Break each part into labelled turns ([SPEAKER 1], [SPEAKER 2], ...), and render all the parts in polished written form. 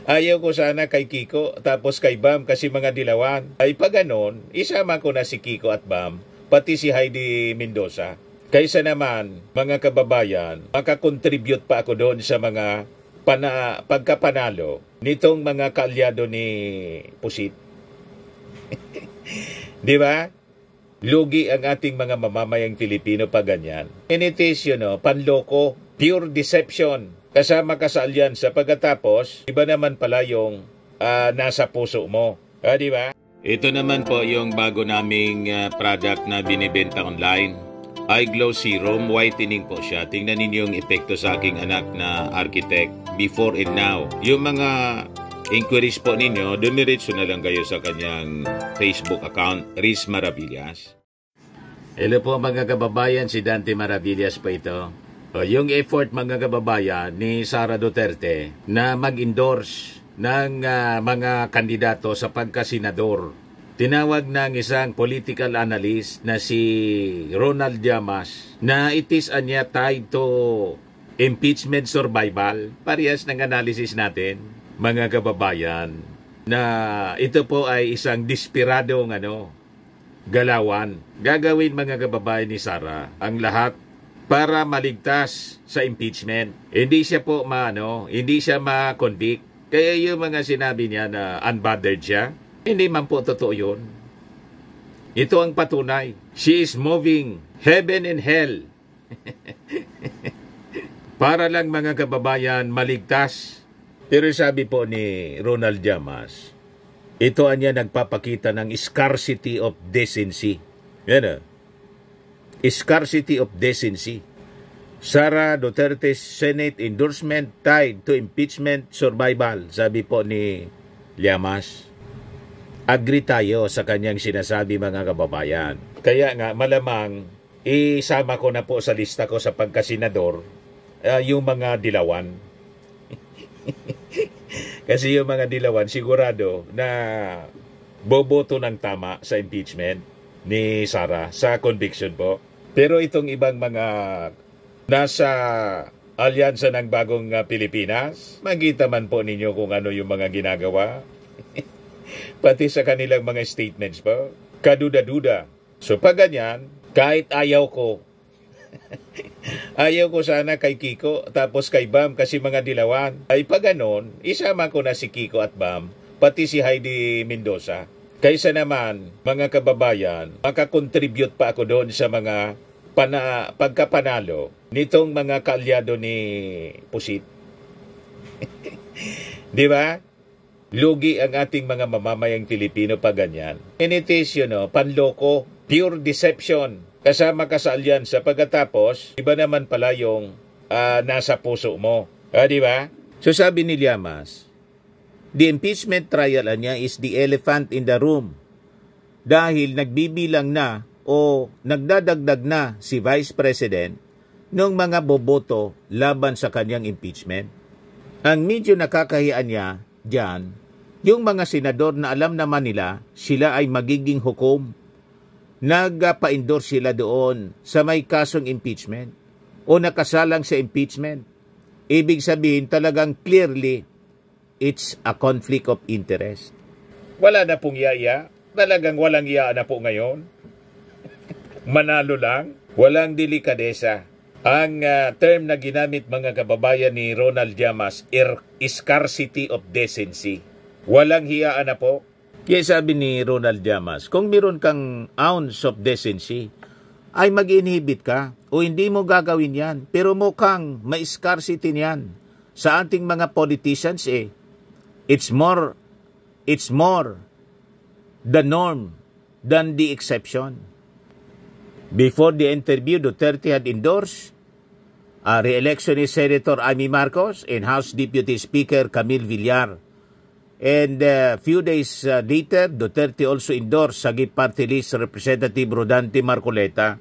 [SPEAKER 1] Ayaw ko sana kay Kiko tapos kay Bam kasi mga dilawan. Ay pag ganon, isama ko na si Kiko at Bam, pati si Heidi Mendoza. Kaysa naman, mga kababayan, makakontribute pa ako doon sa mga pagkapanalo nitong mga kaalyado ni Pusit. Di ba? Lugi ang ating mga mamamayang Pilipino pag ganyan. And it is, panloko, pure deception. Kasama ka sa alyansa pagkatapos, iba naman pala yung nasa puso mo. Di ba? Ito naman po yung bago naming product na binibenta online. iGlow Serum, whitening po siya. Tingnan ninyo yung epekto sa aking anak na architect before and now. Yung mga inquiries po ninyo, dumiretso na lang kayo sa kanyang Facebook account, Riz Maravillas. Hello po mga kababayan, si Dante Maravillas po ito. Yung effort mga kababayan ni Sara Duterte na mag-endorse ng mga kandidato sa pagkasenador. Tinawag ng isang political analyst na si Ronald Llamas na it is anya tied to impeachment survival. Parehas ng analysis natin, mga kababayan, na ito po ay isang desperadong galawan. Gagawin mga kababayan ni Sara ang lahat para maligtas sa impeachment. Hindi siya po hindi siya ma-convict. Kaya yung mga sinabi niya na unbothered siya, hindi man po totoo yun. Ito ang patunay. She is moving heaven and hell. Para lang mga kababayan maligtas. Pero sabi po ni Ronald Llamas, ito anya nagpapakita ng scarcity of decency. Yan scarcity of decency. Sara Duterte's Senate endorsement tied to impeachment survival. Sabi po ni Llamas. Agree tayo sa kanyang sinasabi mga kababayan. Kaya nga malamang isama ko na po sa lista ko sa pagkasenador yung mga dilawan. Kasi yung mga dilawan sigurado na boboto ng tama sa impeachment ni Sara sa conviction po. Pero itong ibang mga nasa alyansa ng bagong Pilipinas, makita man po ninyo kung ano yung mga ginagawa. Pati sa kanilang mga statements po, kaduda-duda. So pag ganyan, kahit ayaw ko, ayaw ko sana kay Kiko tapos kay Bam kasi mga dilawan. Ay pag ganon, isama ko na si Kiko at Bam, pati si Heidi Mendoza. Kaysa naman, mga kababayan, makakontribute pa ako doon sa mga pagkapanalo nitong mga kaalyado ni Pusit. Di ba? Lugi ang ating mga mamamayang Pilipino pag ganyan. And it is, panloko, pure deception. Kasama ka sa alyansa pagkatapos, iba naman pala yung nasa puso mo. Di ba? So sabi ni Llamas, the impeachment trial niya is the elephant in the room. Dahil nagbibilang na o nagdadagdag na si Vice President ng mga boboto laban sa kanyang impeachment. Ang medyo nakakahiyaan niya diyan, yung mga senador na alam naman nila sila ay magiging hukom, nagpa-endorse sila doon sa may kasong impeachment o nakasalang sa impeachment. Ibig sabihin talagang clearly it's a conflict of interest. Wala na pong iya, talagang walang iya na po ngayon. Manalo lang, walang delikadesa. Ang term na ginamit mga kababayan ni Ronald Llamas, scarcity of decency. Walang hiyaan na po. Kaya sabi ni Ronald Llamas, kung meron kang ounce of decency, ay mag-inhibit ka o hindi mo gagawin yan. Pero mukhang may scarcity niyan. Sa ating mga politicians it's more the norm than the exception. Before the interview, Duterte had endorsed re-election ni Senator Amy Marcos and House Deputy Speaker Camille Villar. And a few days later, Duterte also endorsed Sagip Party List Representative Rodante Marcoleta.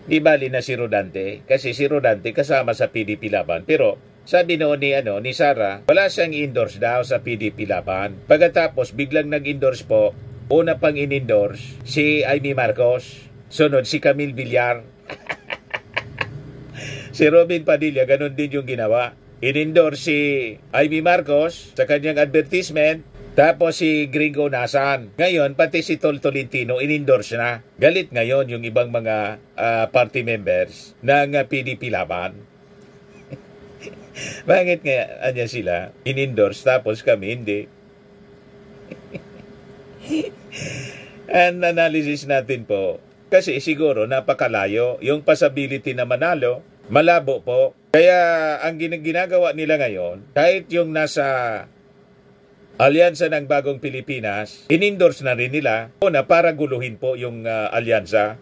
[SPEAKER 1] Di bali na si Rodante, kasi si Rodante kasama sa PDP Laban. Pero sabi noon ni Sara, wala siyang endorse daw sa PDP Laban. Pagkatapos, biglang nag-endorse po, una pang in-endorse si Amy Marcos, sunod si Camille Villar. Si Robin Padilla, ganun din yung ginawa. inendorse si Amy Marcos sa kanyang advertisement, tapos si Gringo Nasan. Ngayon, pati si Tol Tolentino inendorse na. Galit ngayon yung ibang mga party members ng PDP Laban. Bakit nga anya sila inendorse tapos kami hindi? Ang analysis natin po, kasi siguro napakalayo yung possibility na manalo, malabo po. Kaya ang ginagawa nila ngayon, kahit yung nasa alyansa ng Bagong Pilipinas, inendorse na rin nila na para guluhin po yung alyansa.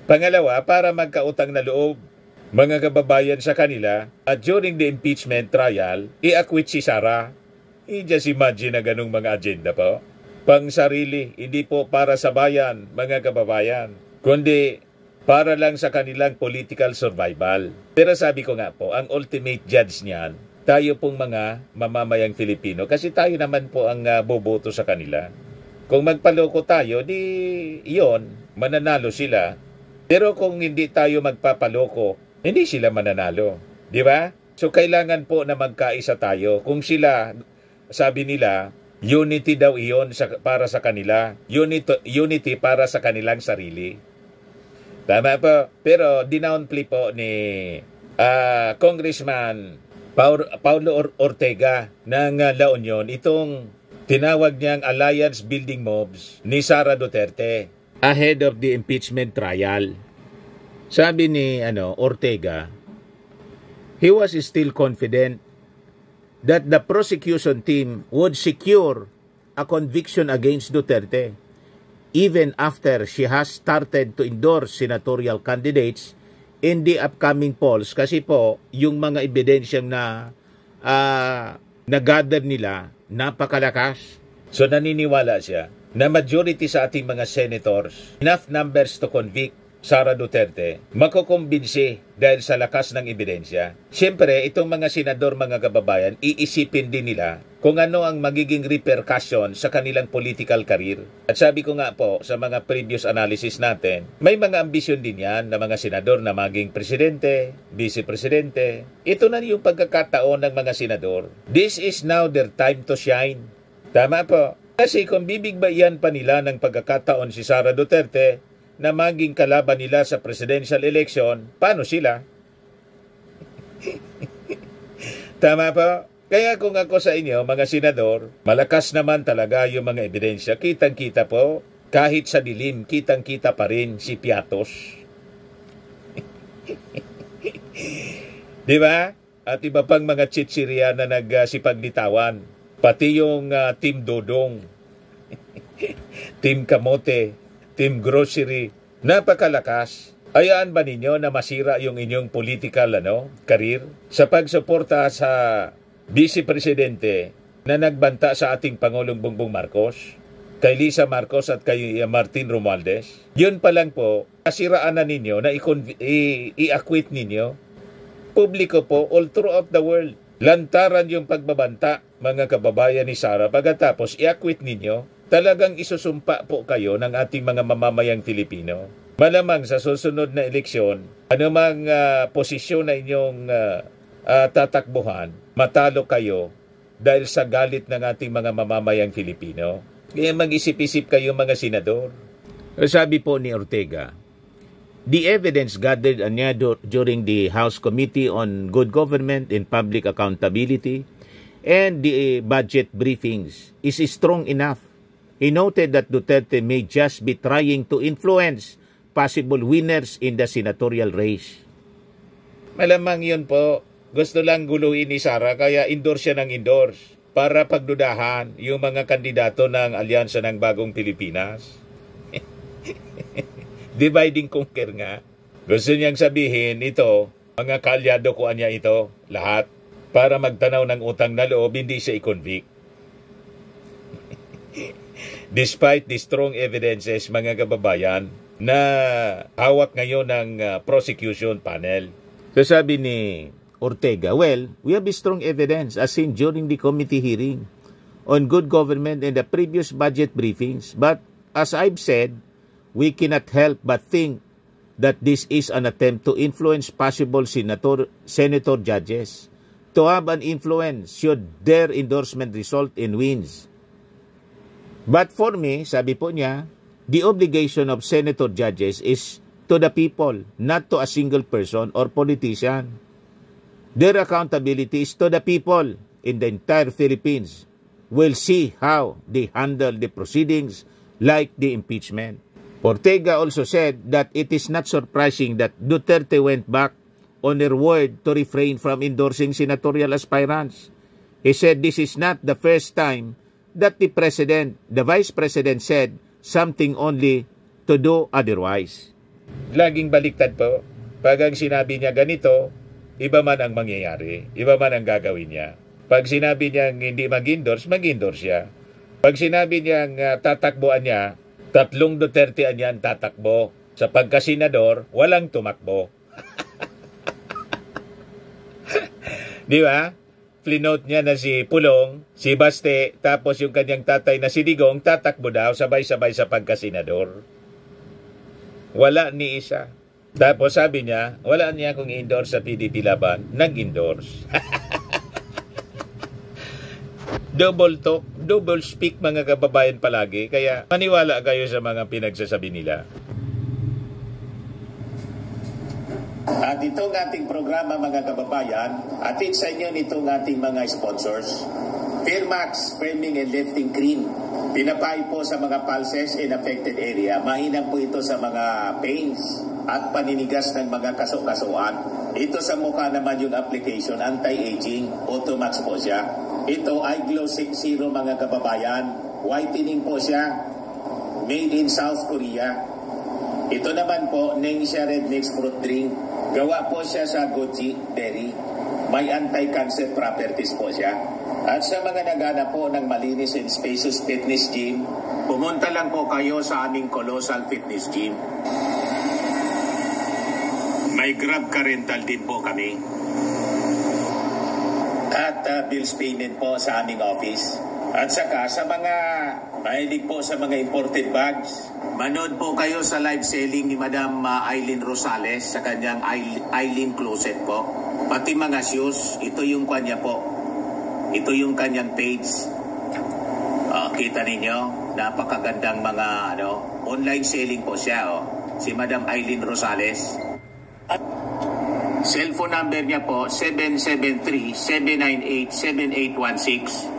[SPEAKER 1] Pangalawa, para magkautang na loob mga kababayan sa kanila at during the impeachment trial, i-acquit si Sara. I-just imagine na ganung mga agenda po. Pang sarili, hindi po para sa bayan, mga kababayan, kundi para lang sa kanilang political survival. Pero sabi ko nga po, ang ultimate judge niyan, tayo pong mga mamamayang Filipino, kasi tayo naman po ang boboto sa kanila. Kung magpaloko tayo, di iyon, mananalo sila. Pero kung hindi tayo magpapaloko, hindi sila mananalo. Di ba? So kailangan po na magkaisa tayo. Kung sila, sabi nila, unity daw iyon para sa kanila. Unity para sa kanilang sarili. Tama po. Pero dinownplay po ni Congressman Paulo Ortega ng La Union itong tinawag niyang alliance building moves ni Sara Duterte ahead of the impeachment trial. Sabi ni Ortega, he was still confident that the prosecution team would secure a conviction against Duterte even after she has started to endorse senatorial candidates in the upcoming polls, kasi po yung mga ebidensyang na-gather nila napakalakas. So naniniwala siya na majority sa ating mga senators, enough numbers to convict Sara Duterte, makukumbinsi dahil sa lakas ng ebidensya. Siyempre, itong mga senador, mga kababayan, iisipin din nila kung ano ang magiging repercussion sa kanilang political career. At sabi ko nga po, sa mga previous analysis natin, may mga ambisyon din yan na mga senador na maging presidente, vice-presidente. Ito na yung pagkakataon ng mga senador. This is now their time to shine. Tama po. Kasi kung bibigbayan pa nila ng pagkakataon si Sara Duterte, na maging kalaban nila sa presidential election, paano sila? Tama po? Kaya kung ako sa inyo, mga senador, malakas naman talaga yung mga ebidensya. Kitang-kita po, kahit sa dilim, kitang-kita pa rin si Piatos. Di ba? At iba pang mga tsitsirya na nagsipagditawan. Pati yung Team Dodong, Team Kamote, Team Grocery, napakalakas. Hayaan ba ninyo na masira yung inyong political career sa pagsuporta sa vice-presidente na nagbanta sa ating Pangulong Bongbong Marcos, kay Lisa Marcos at kay Martin Romualdez? Yun pa lang po, kasiraan na ninyo na i-acquit ninyo. Publiko po all throughout the world. Lantaran yung pagbabanta, mga kababayan ni Sara, pagkatapos i-acquit ninyo. Talagang isusumpa po kayo ng ating mga mamamayang Filipino. Malamang sa susunod na eleksyon, anumang posisyon na inyong tatakbuhan, matalo kayo dahil sa galit ng ating mga mamamayang Filipino. Kaya mag-isip-isip kayo, mga senador. Sabi po ni Ortega, the evidence gathered during the House Committee on Good Government and Public Accountability and the budget briefings is strong enough. He noted that Duterte may just be trying to influence possible winners in the senatorial race. Malamang yun po. Gusto lang guluhin ni Sara, kaya endorse siya ng endorse para pagdudahan yung mga kandidato ng Alyansa ng Bagong Pilipinas. Dividing conquer nga. Gusto niyang sabihin, ito, mga kaalyado ko niya ito, lahat, para magtanaw ng utang na loob, hindi siya i-convict. Despite the strong evidences, mga kababayan, na hawak ngayon ng prosecution panel. So sabi ni Ortega, well, we have strong evidence as seen during the committee hearing on good government and the previous budget briefings. But as I've said, we cannot help but think that this is an attempt to influence possible senator judges to have an influence should their endorsement result in wins. But for me, sabi po niya, the obligation of senator judges is to the people, not to a single person or politician. Their accountability is to the people in the entire Philippines. We'll see how they handle the proceedings like the impeachment. Ortega also said that it is not surprising that Duterte went back on her word to refrain from endorsing senatorial aspirants. He said this is not the first time that the vice president said something only to do otherwise. Laging baliktad po. Pag ang sinabi niya ganito, iba man ang mangyayari, iba man ang gagawin niya. Pag sinabi niya hindi mag-endorse siya. Pag sinabi niya tatakbuan niya, 3 Duterte yan tatakbo. Sa pagkasenador, walang tumakbo. Di ba? Flinote niya na si Pulong, si Baste, tapos yung kanyang tatay na si Digong, tatakbo daw sabay-sabay sa pagkasenador. Wala ni isa. Tapos sabi niya, wala niya kung i-endorse sa PDP Laban, nag-endorse. Double talk, double speak mga kababayan palagi, kaya maniwala kayo sa mga pinagsasabi nila.
[SPEAKER 2] At itong ating programa mga kababayan, atid sa inyo nitong ating mga sponsors. Firmax Firming and Lifting Cream. Pinapay po sa mga pulses in affected area. Mainam po ito sa mga pains at paninigas ng mga kasukasuan. Ito sa mukha naman yung application, anti-aging, Automax po siya. Ito ay Glow 60 mga kababayan. Whitening po siya. Made in South Korea. Ito naman po, Nengxia Red Mix Fruit Drink. Gawa po siya sa goji berry. May anti-cancer properties po siya. At sa mga nagana po ng malinis and spacious fitness gym, pumunta lang po kayo sa aming Colossal Fitness Gym. May Grab Car Rental din po kami. At bills payment po sa aming office. At saka sa mga mahilig po sa mga imported bags, manood po kayo sa live selling ni Madam Aileen Rosales sa kanyang Aileen Closet po. Pati mga shoes, ito yung kanya po. Ito yung kanyang page. Kita ninyo, napakagandang mga online selling po siya. Si Madam Aileen Rosales. At cellphone number niya po, 773-798-7816.